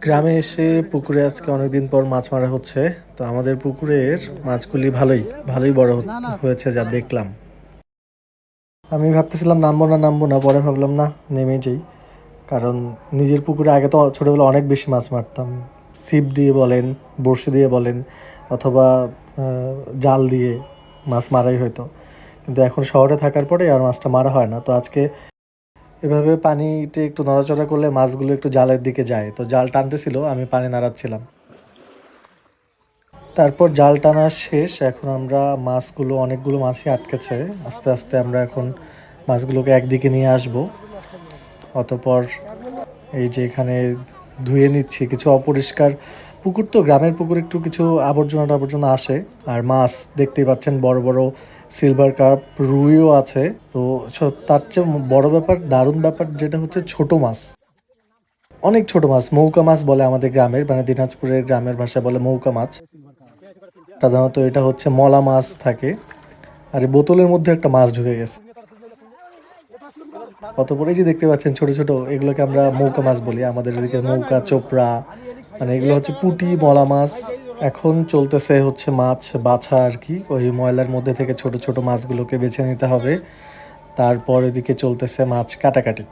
গ্রামে এসে পুকুরে আজকে অনেকদিন পর মাছ মারা হচ্ছে। তো আমাদের পুকুরের মাছগুলি ভালোই ভালোই বড় হয়েছে যা দেখলাম। আমি ভাবতেছিলাম নামবো না, পরে ভাবলাম না, নেমে যাই। কারণ নিজের পুকুরে আগে তো ছোটোবেলা অনেক বেশি মাছ মারতাম। ছিপ দিয়ে বলেন, বড়শি দিয়ে বলেন, অথবা জাল দিয়ে মাছ মারাই হতো। কিন্তু এখন শহরে থাকার পরে আর মাছটা মারা হয় না। তো আজকে এভাবে পানিতে একটু নড়াচড়া করলে মাছগুলো একটু জালের দিকে যায়, তো জাল টানতেছিল, আমি পানি নাড়াচ্ছিলাম। তারপর জাল টানা শেষ। এখন আমরা মাছগুলো, অনেকগুলো মাছই আটকেছে, আস্তে আস্তে আমরা এখন মাছগুলোকে একদিকে নিয়ে আসব। অতপর এই যে এখানে ধুয়ে নিচ্ছি। কিছু অপরিষ্কার পুকুর, তো গ্রামের পুকুর একটু কিছু আবর্জনা আসে। আর মাছ দেখতেই পাচ্ছেন, বড় বড় সিলভার কার্প, রুইও আছে। তো তার চেয়ে বড় ব্যাপার, দারুণ ব্যাপার যেটা হচ্ছে ছোট মাছ, অনেক ছোট মাছ, মৌকা মাছ বলে আমাদের গ্রামের, মানে দিনাজপুরের গ্রামের ভাষায় বলে মৌকা মাছ। সাধারণত এটা হচ্ছে মলা মাছ থাকে। আর এই বোতলের মধ্যে একটা মাছ ঢুকে গেছে। অতপরে যে দেখতে পাচ্ছেন ছোট ছোট, এগুলোকে আমরা মৌকা মাছ বলি। আমাদের এদিকে মৌকা, চোপড়া, মানে এগুলো হচ্ছে পুঁটি, মলা মাছ। এখন চলতেছে হচ্ছে মাছ বাছা আর কি। ওই ময়লার মধ্যে থেকে ছোট ছোট মাছগুলোকে বেছে নিতে হবে। তারপর এদিকে চলতেছে মাছ কাটাকাটি,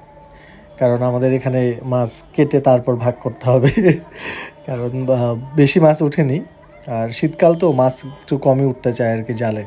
কারণ আমাদের এখানে মাছ কেটে তারপর ভাগ করতে হবে। কারণ বেশি মাছ ওঠেনি, আর শীতকাল তো মাছ একটু কমই উঠতে চায় আর কি জালে।